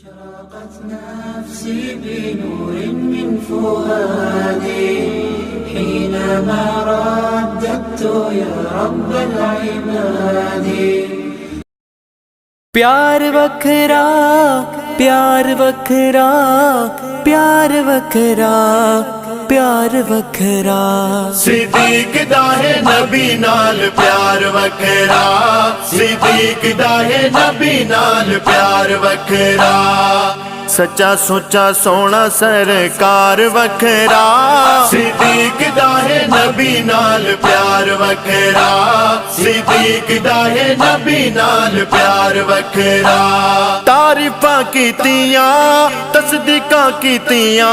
أشرقت نفسي بنور من فؤادي حينما رددت يا رب العباد. پیار وکھرا پیار وکھرا پیار وکھرا پیار وکھرا صدیق دا ہے نبی نال پیار وکھرا صدیق دا ہے نبی نال پیار وکھرا سچا سچا سونا سرکار وکھرا صدیق دا ہے نبی نال پیار وکھرا صدیق دا ہے نبی نال پیار وکھرا تعریفاں کیتیاں تصدیقاں کیتیاں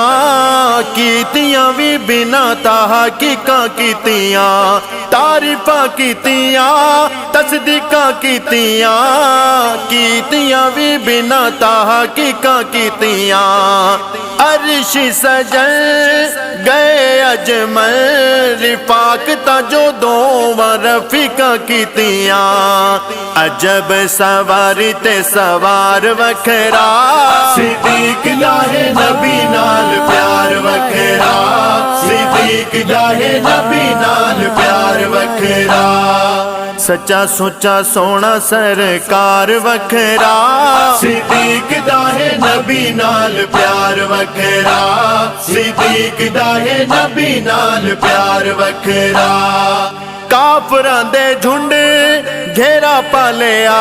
وی بنا تحقیقاں کیتیاں تعریفاں کیتیاں تصدیقاں کیتیاں وی بنا تحقیقاں کیتیاں عرش سجن گئے اجمل رفاق تا جو دوواں رفیقاں کیتیاں عجب سواری تے سوار وکھرا صدیق دا ہے نبی نال پیار وکھرا صدیق دا ہے نبی نال پیار وکھرا سچا سچا سونا سرکار وکھرا صدیق دا ہے نبی نال پیار وکھرا صدیق دا ہے نبی نال پیار وکھرا کافراں دے جھنڈ گھیرا پالیا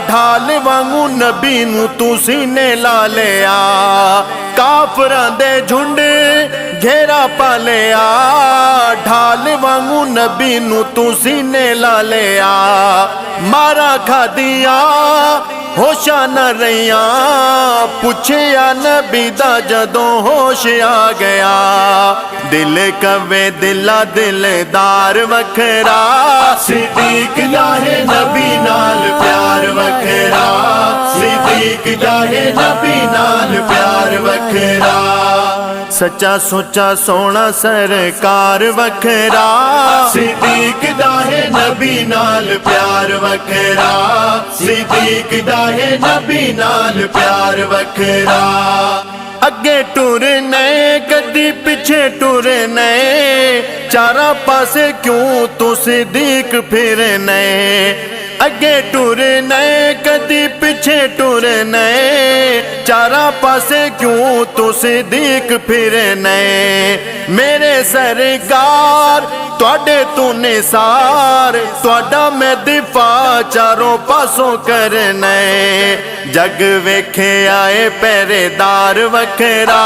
ڈھال وانگو نبی نو تو سینے لا لیا کافراں دے جھنڈ گھیرا پالیا ڈھال وانگو نبی نو تو سینے لا لیا مارا کھا دیا ہوشاں نہ رہیاں پوچھیا نبی دا جدوں ہوش آ گیا دل کوے دلا دلدار وکھرا صدیق دا ہے نبی نال پیار وکھرا صدیق دا ہے نبی نال پیار وکھرا سچا سچا سونا سرکار وکھرا صدیق دا ہے نبی نال پیار وکھرا صدیق دا ہے نبی نال پیار وکھرا اگے ٹرنے کدی پیچھے ٹرنے چارا پاسے کیوں تو صدیق پھرنے اگے ٹرنے کدی پیچھے ٹرنے چارا پاسے کیوں تو صدیق پھرنے میرے سرکار تواڈے تو نثار تواڈا میں دفاع چاروں پاسوں کرنے جگ ویکھے آئے پہرے دار وکھرا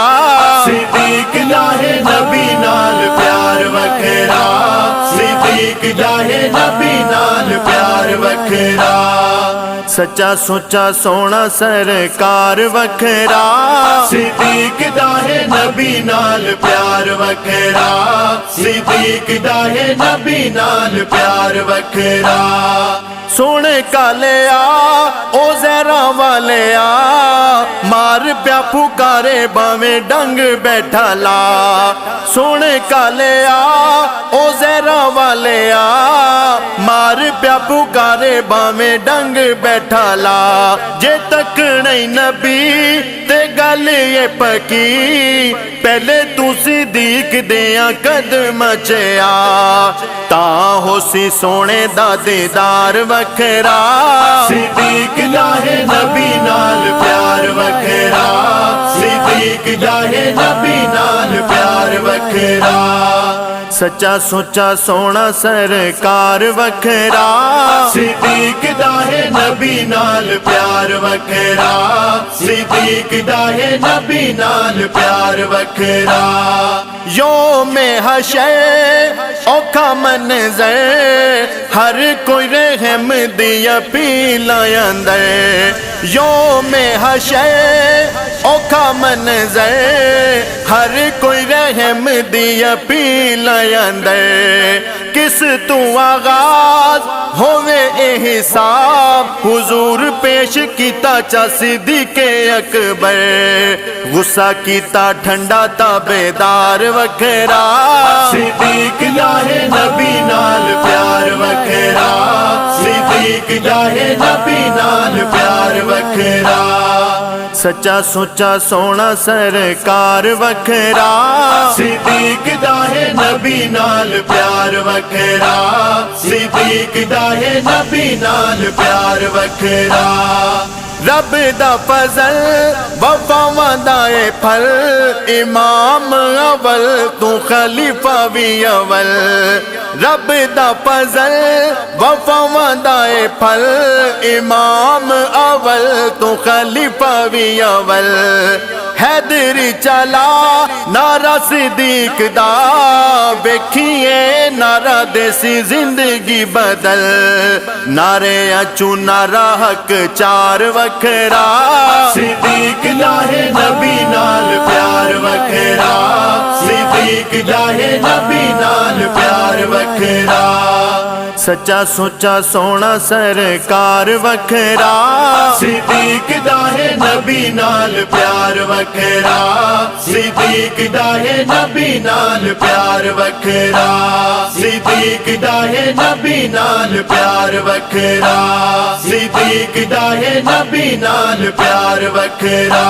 صدیق دا ہے نبی نال پیار وکھرا صدیق دا ہے نبی نال پیار وکھرا سچا سچا سونا سرکار وکھرا صدیق دا ہے نبی نال پیار وکھرا صدیق دا ہے نبی نال پیار وکھرا سونے کالیا او زہرا والیا مار پیا پکارے باویں ڈنگ بیٹھا لا سونے کالیا او زہرا والیا مار پیا پکارے باویں ڈنگ بیٹھا لا جے تک نہیں نبی تے گل یہ پکی پہلے تو صدیق دیاں قدم چیا تاں ہو سی سونے دا دیدار وکھرا صدیق دا ہے نبی نال پیار وکھرا صدیق دا ہے نبی نال پیار وکھرا سچا سچا سونا سرکار وکھرا صدیق دا ہے نبی نال پیار وکھرا صدیق دا ہے نبی نال پیار وکھرا یوم حشر اوکھا منظر ہر کوئی رحم دی اپیل اندر یوم حشر اوکھا منظر ہر کوئی رحم دی اپیل اندر کس تو آغاز ہوئے اے حساب حضور پیش کیتا چا صدیق اکبر غصہ کیتا ٹھنڈا تابیدار وکھرا صدیق دا ہے نبی نال پیار وکھرا صدیق دا ہے نبی نال پیار وکھرا سچا سچا سونا سرکار وکھرا صدیق دا ہے نبی نال پیار وکھرا صدیق دا ہے نبی نال پیار وکھرا رب دا فضل وفاواں دا اے پھل امام اول تو خلیفہ وی اول رب دا فضل وفاواں دا اے پھل امام اول تو خلیفہ وی اول حیدری چلا نعرہ صدیق دا ویکھیے نعرہ دیسی زندگی بدل نعرے اچو نعرہ حق چار وکھرا صدیق دا ہے نبی نال پیار وکھرا صدیق دا ہے نبی نال پیار وکھرا سچا سچا سونا سرکار وکھرا صدیق دا ہے نبی نال پیار وکھرا صدیق دا ہے نبی نال پیار وکھرا صدیق دا ہے نبی نال پیار وکھرا صدیق دا ہے نبی نال پیار وکھرا